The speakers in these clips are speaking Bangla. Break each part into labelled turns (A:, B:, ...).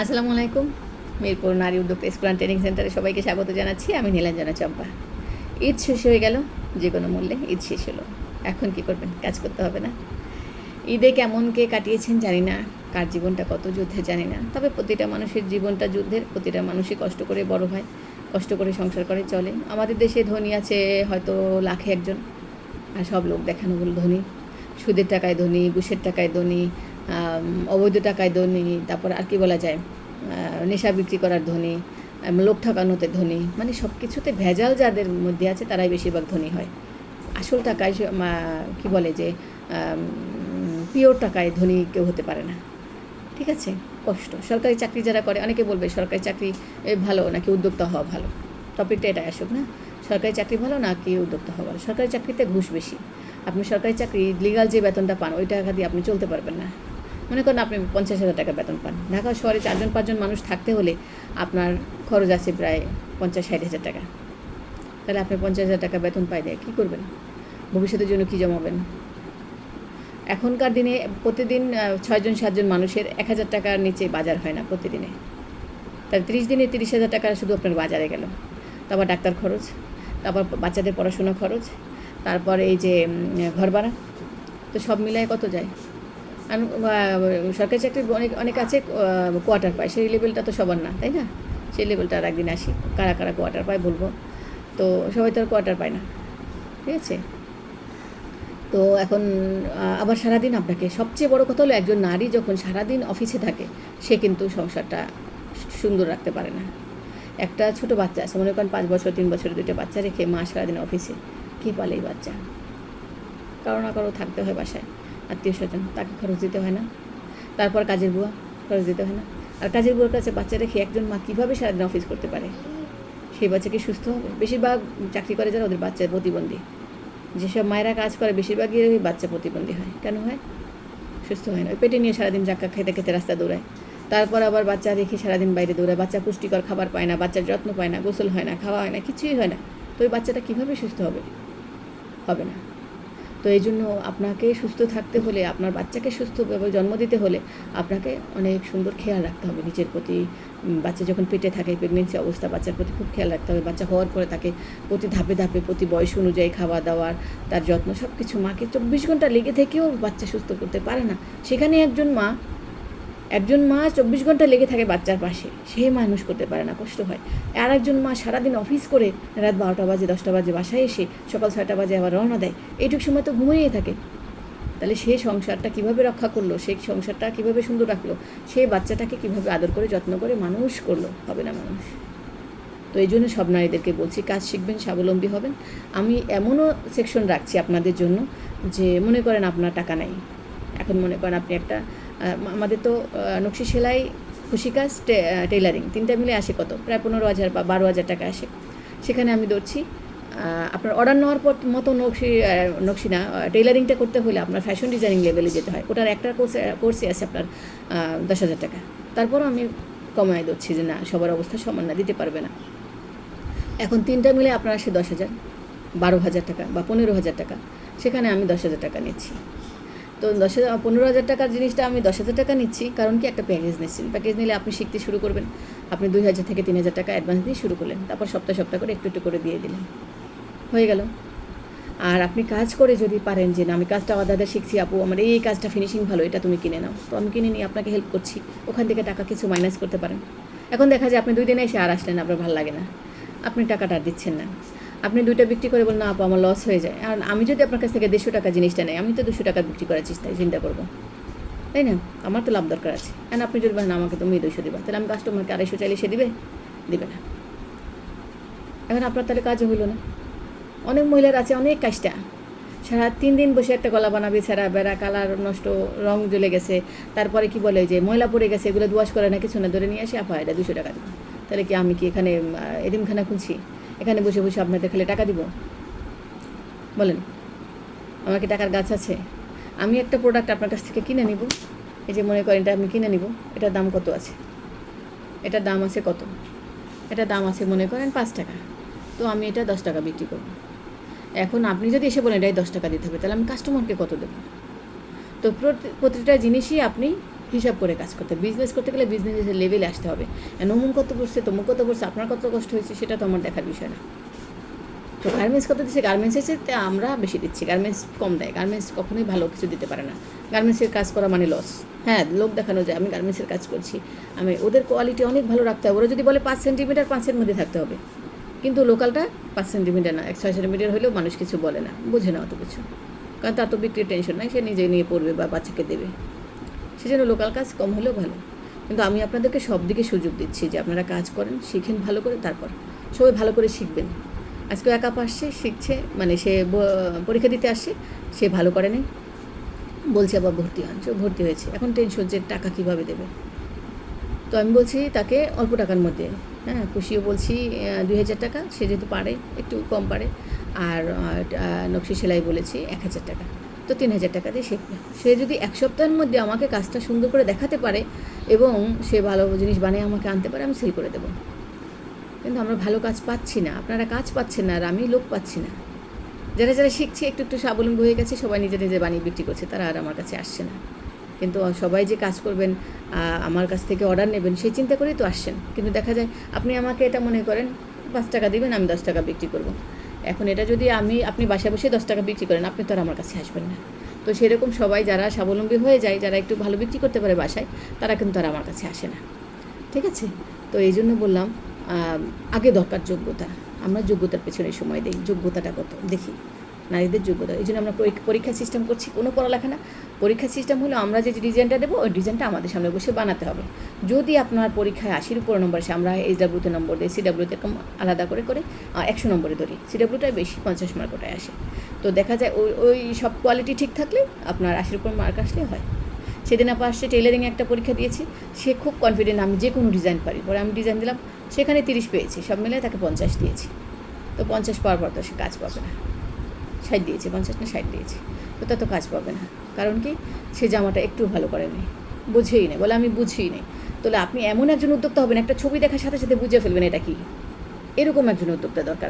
A: আসসালামু আলাইকুম। মিরপুর নারী উদ্যোক্তা স্কুল অ্যান্ড ট্রেনিং সেন্টারে সবাইকে স্বাগত জানাচ্ছি। আমি নীলাঞ্জনা চম্পা। ঈদ শেষ হয়ে গেল, যে কোনো মূল্যে ঈদ শেষ হলো। এখন কি করবেন? কাজ করতে হবে না? ঈদে কেমন কে কাটিয়েছেন জানি না, কার জীবনটা কত যুদ্ধে জানি না। তবে প্রতিটা মানুষের জীবনটা যুদ্ধের, প্রতিটা মানুষই কষ্ট করে বড় হয়, কষ্ট করে সংসার করে চলে। আমাদের দেশে ধনী আছে হয়তো লাখে একজন, আর সব লোক দেখানো বলে ধনী। সুদের টাকায় ধনী, ঘুষের টাকায় ধনী, অবৈধ টাকায় ধনী, তারপর আর কি বলা যায়, নেশা বিক্রি করার ধনী, লোক ঠকানোতে ধনী, মানে সব কিছুতে ভেজাল যাদের মধ্যে আছে তারাই বেশিরভাগ ধনী হয়। আসল টাকায় কি বলে যে পিওর টাকায় ধনী কেউ হতে পারে না। ঠিক আছে, কষ্ট। সরকারি চাকরি যারা করে, অনেকে বলবে সরকারি চাকরি ভালো নাকি উদ্যোক্তা হওয়া ভালো। টপিকটা এটা আসুক না, সরকারি চাকরি ভালো নাকি উদ্যোক্তা হওয়া ভালো। সরকারি চাকরিতে ঘুষ বেশি। আপনি সরকারি চাকরি লিগাল যে বেতনটা পান ওই টাকা দিয়ে আপনি চলতে পারবেন না। মনে করেন আপনি 50,000 টাকা বেতন পান, ঢাকা শহরে 4-5জন মানুষ থাকতে হলে আপনার খরচ আছে প্রায় 50-60 হাজার টাকা। তাহলে আপনি 50,000 টাকা বেতন পাই দেয় কী করবেন? ভবিষ্যতের জন্য কী জমাবেন? এখনকার দিনে প্রতিদিন 6-7জন মানুষের 1,000 টাকার নিচে বাজার হয় না প্রতিদিনে। তাহলে 30 দিনে 30,000 টাকা শুধু আপনার বাজারে গেল। তারপর ডাক্তার খরচ, তারপর বাচ্চাদের পড়াশোনা খরচ, তারপর এই যে ঘর ভাড়া, তো সব মিলায় কত যায়? আর সরকারি চাকরি অনেক অনেক আছে কোয়ার্টার পায়, সেই লেভেলটা তো সবার না, তাই না? সেই লেভেলটা আর একদিন আসি, কারা কারা কোয়ার্টার পায় বলবো। তো সবাই তো আর কোয়ার্টার পায় না, ঠিক আছে? তো এখন আবার সারাদিন আপনাকে, সবচেয়ে বড় কথা হলো একজন নারী যখন সারাদিন অফিসে থাকে সে কিন্তু সংসারটা সুন্দর রাখতে পারে না। একটা ছোটো বাচ্চা আছে, মনে করেন 5 বছর 3 বছরের 2টা বাচ্চা রেখে মা সারাদিন অফিসে, কে পালে এই বাচ্চা? কারো না কারো থাকতে হয় বাসায়, আত্মীয় স্বজন, তাকে খরচ দিতে হয় না? তারপর কাজের বুয়া, খরচ দিতে হয় না? আর কাজের বুয়ার কাছে বাচ্চা রেখে একজন মা কীভাবে সারাদিন অফিস করতে পারে? সেই বাচ্চা কি সুস্থ হবে? বেশিরভাগ চাকরি করে যারা ওদের বাচ্চা প্রতিবন্ধী। যেসব মায়েরা কাজ করে বেশিরভাগই বাচ্চা প্রতিবন্ধী হয়। কেন হয়? সুস্থ হয় না, ওই পেটে নিয়ে সারাদিন জাক্কা খেতে খেতে রাস্তা দৌড়ায়। তারপর আবার বাচ্চা রেখে সারাদিন বাইরে দৌড়ায়, বাচ্চা পুষ্টিকর খাবার পায় না, বাচ্চার যত্ন পায় না, গোসল হয় না, খাওয়া হয় না, কিছুই হয় না। তো ওই বাচ্চাটা কীভাবে সুস্থ হবে? হবে না। তো এই জন্য আপনাকে সুস্থ থাকতে হলে, আপনার বাচ্চাকে সুস্থভাবে জন্ম দিতে হলে আপনাকে অনেক সুন্দর খেয়াল রাখতে হবে নিজের প্রতি। বাচ্চা যখন পেটে থাকে, প্রেগনেন্সি অবস্থা, বাচ্চার প্রতি খুব খেয়াল রাখতে হবে। বাচ্চা হওয়ার পরে তাকে প্রতি ধাপে ধাপে, প্রতি বয়স অনুযায়ী খাওয়া দাওয়ার, তার যত্ন, সব কিছু। মাকে 24 ঘন্টা লেগে থেকেও বাচ্চা সুস্থ করতে পারে না, সেখানে একজন মা 24 ঘন্টা লেগে থাকে বাচ্চার পাশে, সে মানুষ করতে পারে না, কষ্ট হয়। আর একজন মা সারাদিন অফিস করে রাত 12টা বাজে 10টা বাজে বাসায় এসে সকাল 6টা বাজে আবার রওনা দেয়, এইটুকু সময় তো ঘুমিয়েই থাকে। তাহলে সে সংসারটা কীভাবে রক্ষা করলো, সেই সংসারটা কীভাবে সুন্দর রাখলো, সেই বাচ্চাটাকে কীভাবে আদর করে যত্ন করে মানুষ করলো? হবে না মানুষ। তো এই জন্য সব নারীদেরকে বলছি, কাজ শিখবেন, স্বাবলম্বী হবেন। আমি এমনও সেকশন রাখছি আপনাদের জন্য যে মনে করেন আপনার টাকা নেই, এখন মনে করেন আপনি একটা আমাদের তো নকশি সেলাই, কুশিকাজ, টেইলারিং, তিনটা মিলে আসে কত? প্রায় 15,000 বা 12,000 টাকা আসে। সেখানে আমি ধরছি আপনার অর্ডার নেওয়ার পর মতো নকশি না, টেইলারিংটা করতে হলে আপনার ফ্যাশন ডিজাইনিং লেভেলে যেতে হয়। ওটার একটা কোর্সে আছে আপনার 10,000 টাকা। তারপরও আমি কমায় দিচ্ছি যে না, সবার অবস্থা সমান না, দিতে পারবে না। এখন তিনটা মিলে আপনার আসে 10,000, 12,000 টাকা বা 15,000 টাকা। সেখানে আমি 10,000 টাকা নিচ্ছি। তো 15,000 টাকার জিনিসটা আমি 10,000 টাকা নিচ্ছি, কারণ কি একটা প্যাকেজ নিচ্ছেন। প্যাকেজ নিলে আপনি শিখতে শুরু করবেন, আপনি 2,000 থেকে 3,000 টাকা অ্যাডভান্স দিয়ে শুরু করলেন, তারপর সপ্তাহ সপ্তাহ করে একটু একটু করে দিয়ে দিলেন, হয়ে গেল। আর আপনি কাজ করে যদি পারেন যে না, আমি কাজটা দাদা শিখছি, আপু আমার এই কাজটা ফিনিশিং ভালো, এটা তুমি কিনে নাও, তো আমি কিনে নিয়ে আপনাকে হেল্প করছি, ওখান থেকে টাকা কিছু মাইনাস করতে পারেন। এখন দেখা যায় আপনি 2 দিনে এসে আর আসলেন, আপনার ভালো লাগে না, আপনি টাকাটা আর দিচ্ছেন না। আপনি 2টা বিক্রি করে বলেন না আপু আমার লস হয়ে যায়। আর আমি যদি আপনার কাছ থেকে 150 টাকা জিনিসটা নেই, আমি তো 200 টাকা বিক্রি করার চিন্তা করবো, তাই না? আমার তো লাভ দরকার আছে। আর আপনি যদি বলেন আমাকে তুমি 200 দিবা, তাহলে আমি কাস্টমারকে 250 চাইলে সে দিবে না। এখন আপনার তাহলে কাজও হইল না। অনেক মহিলার আছে অনেক কাজটা, সারা 3 দিন বসে একটা গলা বানাবে, ছেঁড়া বেড়া, কালার নষ্ট, রং জ্বলে গেছে, তারপরে কি বলে যে ময়লা পড়ে গেছে, এগুলো দুয়াশ করে না, কিছু না, ধরে নিয়ে আসে আপা এটা 200 টাকা দেবো। তাহলে কি আমি কি এখানে এতিমখানা খুলছি? এখানে বসে বসে আপনাদের খালি টাকা দিব? বলেন, আমার কি টাকার গাছ আছে? আমি একটা প্রোডাক্ট আপনার কাছ থেকে কিনে নিব, এই যে মনে করেন এটা আমি কিনে নিব, এটার দাম কত আছে? এটার দাম আছে কত? এটার দাম আছে মনে করেন 5 টাকা, তো আমি এটা 10 টাকা বিক্রি করব। এখন আপনি যদি এসে বলেন এটাই 10 টাকা দিতে হবে, তাহলে আমি কাস্টমারকে কত দেবো? তো প্রতিটা জিনিসই আপনি হিসাব করে কাজ করতে হবে। বিজনেস করতে গেলে বিজনেসের লেভেলে আসতে হবে। অমুক কত পড়ছে, তমুক কত পড়ছে, আপনার কত কষ্ট হয়েছে সেটা তো আমার দেখার বিষয় না। তো গার্মেন্টস কত দিচ্ছে, গার্মেন্টসের চেয়ে আমরা বেশি দিচ্ছি, গার্মেন্টস কম দেয়। গার্মেন্টস কখনোই ভালো কিছু দিতে পারে না। গার্মেন্টসের কাজ করা মানে লস। হ্যাঁ, লোক দেখানো যায় আমি গার্মেন্টসের কাজ করছি, আমি ওদের কোয়ালিটি অনেক ভালো রাখতে হবে। ওরা যদি বলে 5 সেন্টিমিটার 5-এর মধ্যে থাকতে হবে, কিন্তু লোকালটা 5 সেন্টিমিটার না, 6 সেন্টিমিটার হলেও মানুষ কিছু বলে না, বোঝে না অত কিছু, কারণ তার তো বিক্রির টেনশন নাই, সে নিজে নিয়ে পড়বে বা বাচ্চাকে দেবে। সেজন্য লোকাল কাজ কম হলেও ভালো। কিন্তু আমি আপনাদেরকে সব দিকে সুযোগ দিচ্ছি যে আপনারা কাজ করেন, শিখেন ভালো করে, তারপর সবাই ভালো করে শিখবেন। আজকে এক আপা আসছে, শিখছে, মানে সে পরীক্ষা দিতে আসছে, সে ভালো করে নেই, বলছে আবার ভর্তি হন, সে ভর্তি হয়েছে, এখন টেনশন যে টাকা কীভাবে দেবে। তো আমি বলছি তাকে অল্প টাকার মধ্যে, হ্যাঁ খুশিও বলছি 2000 টাকা, সে যেহেতু পারে, একটু কম পারে, আর নকশি সেলাই বলেছি 1000 টাকা, তো 3000 টাকা দিয়ে শিখবে। সে যদি 1 সপ্তাহের মধ্যে আমাকে কাজটা সুন্দর করে দেখাতে পারে এবং সে ভালো জিনিস বানিয়ে আমাকে আনতে পারে, আমি সেল করে দেবো। কিন্তু আমরা ভালো কাজ পাচ্ছি না, আপনারা কাজ পাচ্ছেন না, আর আমি লোক পাচ্ছি না। যারা যারা শিখছে একটু একটু স্বাবলম্বী হয়ে গেছে, সবাই নিজে নিজে বানিয়ে বিক্রি করছে, তারা আর আমার কাছে আসছে না। কিন্তু সবাই যে কাজ করবেন, আমার কাছ থেকে অর্ডার নেবেন, সেই চিন্তা করেই তো আসছেন। কিন্তু দেখা যায় আপনি আমাকে এটা মনে করেন 5 টাকা দিবেন, আমি 10 টাকা বিক্রি করব। এখন এটা যদি আপনি বাসায় বসে 10 টাকা বিক্রি করেন, আপনি তো আর আমার কাছে আসবেন না। তো সেরকম সবাই যারা স্বাবলম্বী হয়ে যায়, যারা একটু ভালো বিক্রি করতে পারে বাসায়, তারা কিন্তু আর আমার কাছে আসে না। ঠিক আছে? তো এই জন্য বললাম আগে দরকার যোগ্যতা। আমরা যোগ্যতার পেছনে সময় দিই, যোগ্যতাটা কত দেখি, নারীদের যোগ্যতা। এই জন্য আমরা পরীক্ষা সিস্টেম করছি, কোনো পড়ালেখা না। পরীক্ষা সিস্টেম হলো আমরা যে ডিজাইনটা দেবো, ওই ডিজাইনটা আমাদের সামনে বসে বানাতে হবে। যদি আপনার পরীক্ষায় 80-র উপর নম্বর আসে, আমরা HWতে নম্বর দিই, CWতে এরকম আলাদা করে 100 নম্বরে ধরি, CWটাই বেশি 50 মার্ক ওটাই আসে। তো দেখা যায় ওই সব কোয়ালিটি ঠিক থাকলে আপনার 80-র উপর মার্ক আসলে হয়। সেদিন আপা আসছে, টেলারিংয়ে একটা পরীক্ষা দিয়েছি, সে খুব কনফিডেন্ট আমি যে কোনো ডিজাইন পারি। পরে আমি ডিজাইন দিলাম, সেখানে 30 পেয়েছি, সব মিলে তাকে 50 দিয়েছি। তো 50 পাওয়ার পর তো সে কাজ পাবে না, 60 দিয়েছে, 50 না 60 দিয়েছে, তো তা তো কাজ পাবে না। কারণ কি, সে জামাটা একটু ভালো করে নেই, বুঝেই নেই, বলে আমি বুঝিই নেই। তাহলে আপনি এমন একজন উদ্যোক্তা হবেন, একটা ছবি দেখার সাথে সাথে বুঝে ফেলবেন এটা কি। এরকম একজন উদ্যোক্তা দরকার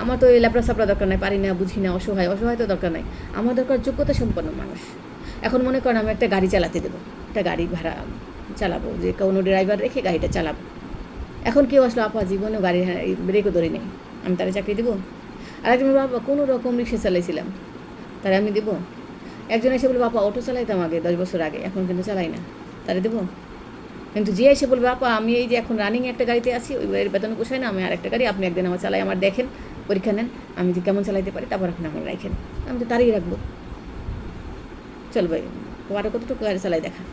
A: আমার তো এই ল্যাপড়া সাপড়া দরকার নাই, পারি না, বুঝি না, অসহায় তো দরকার নাই। আমার দরকার যোগ্যতা সম্পন্ন মানুষ। এখন মনে করেন আমি একটা গাড়ি চালাতে দেবো, একটা গাড়ি ভাড়া চালাবো, যে কোনো ড্রাইভার রেখে গাড়িটা চালাবো। এখন কেউ আসলো, আপা জীবনে গাড়ি ব্রেকও ধরে নেই, আমি তারা চাকরি দেবো? আর একজন বাবা কোনো রকম রিক্সা চালাইছিলাম, তারা আমি দেবো? একজন এসে বলবে বাপা অটো চালাইতাম আগে 10 বছর আগে, এখন কিন্তু চালাই না, তারা দেবো? কিন্তু যে এসে বলবে বাপা আমি এই যে এখন রানিং একটা গাড়িতে আছি, ওই গাড়ির বেতন পোষায় না, আমি আর একটা গাড়ি, আপনি একদিন আমার চালাই, আমার দেখেন, পরীক্ষা নেন, আমি যে কেমন চালাইতে পারি, তারপর আপনি আমার রাখেন, আমি তো তারই রাখবো। চল ভাই, আরও কতটুকু গাড়ি চালাই দেখা,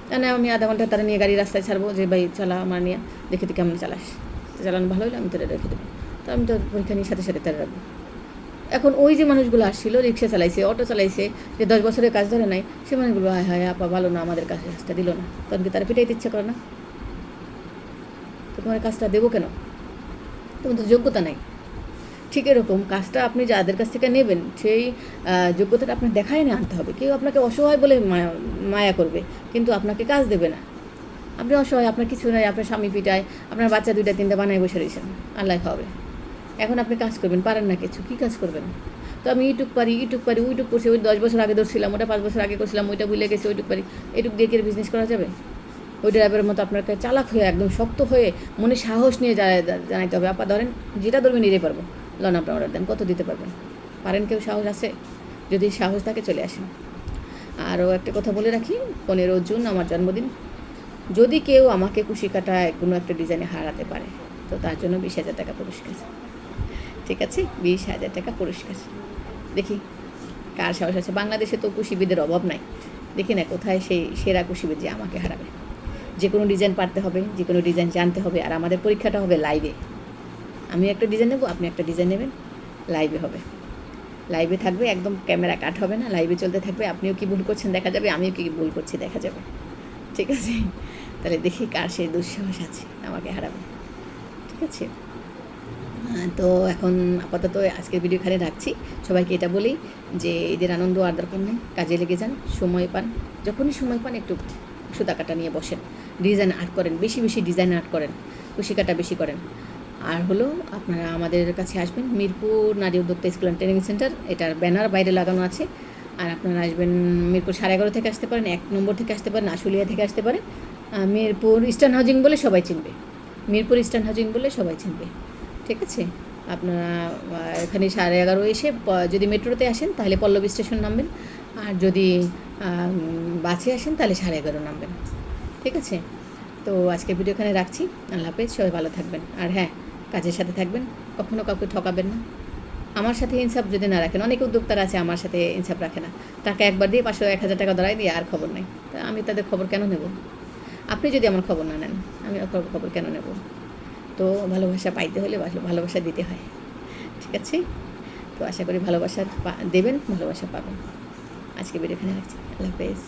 A: তা না আমি আধা ঘন্টা তারা নিয়ে গাড়ি রাস্তায় ছাড়বো, যে ভাই চালা আমার নিয়ে, দেখে তুই কেমন চালাস, চালানো ভালো হলে আমি তোরা রেখে দেবো। তো আমি তো পরীক্ষা নিয়ে সাথে সাথে তারা রাখবো। এখন ওই যে মানুষগুলো আসছিল, রিক্সা চালাইছে, অটো চালাইছে, যে 10 বছরের কাজ ধরে নাই, সে মানুষগুলো হায় হায় আপা ভালো না, আমাদের কাজটা দিল না, তখন কি তারা পিটাইতে ইচ্ছা করে না? তো তোমার কাজটা দেবো কেন? তোমার তো যোগ্যতা নাই। ঠিক এরকম কাজটা আপনি যাদের কাছ থেকে নেবেন, সেই যোগ্যতাটা আপনার দেখায় না আনতে হবে। কেউ আপনাকে অসহায় বলে মায়া করবে, কিন্তু আপনাকে কাজ দেবে না। আপনি অসহায়, আপনার কিছু নাই, আপনার স্বামী পিটায়, আপনার বাচ্চা 2-3টা বানায় বসে রয়েছেন, আল্লাহ খাওয়াবে। এখন আপনি কাজ করবেন, পারেন না কিছু, কী কাজ করবেন? তো আমি ইউটিউব পারি, ওইটুক করছি, ওই 10 বছর আগে ধরছিলাম, ওটা 5 বছর আগে করছিলাম, ওইটা ভুলে গেছি, ওইটুক পারি, এইটুক দিয়ে কি বিজনেস করা যাবে? ওই ড্রাইভারের মতো আপনাকে চালাক হয়ে, একদম শক্ত হয়ে, মনে সাহস নিয়ে জানাইতে হবে, আপা ধরেন যেটা ধরবেন নিতেই পারবো, লন আপনার অর্ডার দেন, কত দিতে পারবেন? পারেন? কেউ সাহস আছে? যদি সাহস থাকে চলে আসেন। আরও একটা কথা বলে রাখি, 15 জুন আমার জন্মদিন। যদি কেউ আমাকে কুশি কাটায় কোনো একটা ডিজাইনে হারাতে পারে, তো তার জন্য 20,000 টাকা পুরস্কার। ঠিক আছে, 20,000 টাকা পুরস্কার। দেখি কার সাহস আছে। বাংলাদেশে তো কুশিবিদের অভাব নাই, দেখি না কোথায় সেই সেরা কুশিবিদ যে আমাকে হারাবে। যে কোনো ডিজাইন পারতে হবে, যে কোনো ডিজাইন জানতে হবে, আর আমাদের পরীক্ষাটা হবে লাইভে। আমি একটা ডিজাইন নেবো, আপনি একটা ডিজাইন নেবেন, লাইভে হবে। লাইভে থাকবে, একদম ক্যামেরা কাট হবে না, লাইভে চলতে থাকবে, আপনিও কি ভুল করছেন দেখা যাবে, আমিও কি ভুল করছি দেখা যাবে। ঠিক আছে? তাহলে দেখি কার সেই দুঃসাহস আছে আমাকে হারাবে। ঠিক আছে? তো এখন আপাতত আজকের ভিডিও এখানে রাখছি। সবাইকে এটা বলি যে এদের আনন্দ আর দরকার নেই, কাজে লেগে যান, সময় পান, যখনই সময় পান একটু সুতা কাটা নিয়ে বসেন, ডিজাইন আর্ট করেন, বেশি বেশি ডিজাইন আর্ট করেন, কুশি কাটা বেশি করেন। আর হলো আপনারা আমাদের কাছে আসবেন, মিরপুর নারী উদ্যোক্তা স্কুল অ্যান্ড ট্রেনিং সেন্টার, এটার ব্যানার বাইরে লাগানো আছে, আর আপনারা আসবেন মিরপুর 11:30 থেকে আসতে পারেন, 1 নম্বর থেকে আসতে পারেন, আশুলিয়া থেকে আসতে পারেন। মিরপুর ইস্টার্ন হাউজিং বলে সবাই চিনবে, মিরপুর ইস্টার্ন হাউজিং বলে সবাই চিনবে। ঠিক আছে, আপনারা এখানে 11:30 এসে যদি মেট্রোতে আসেন তাহলে পল্লবী স্টেশন নামবেন, আর যদি বাসে আসেন তাহলে 11:30 নামবেন। ঠিক আছে, তো আজকের ভিডিও এখানে রাখছি। আল্লাহ হাফেজ, সবাই ভালো থাকবেন। আর হ্যাঁ, কাজের সাথে থাকবেন, কখনও কাউকে ঠকাবেন না। আমার সাথে ইনসাফ যদি না রাখেন, অনেক উদ্যোক্তারা আছে আমার সাথে ইনসাফ রাখে না, টাকা একবার দিয়ে 500-1000 টাকা ধরাই দিয়ে আর খবর নেই। তা আমি তাদের খবর কেন নেব? আপনি যদি আমার খবর না নেন, আমি খবর কেন নেব? তো ভালোবাসা পাইতে হলে ভালোবাসা দিতে হয়। ঠিক আছে, তো আশা করি ভালোবাসা দেবেন, ভালোবাসা পাবেন। আজকে ভিডিও এখানে রাখছি। আল্লাহ হাফেজ।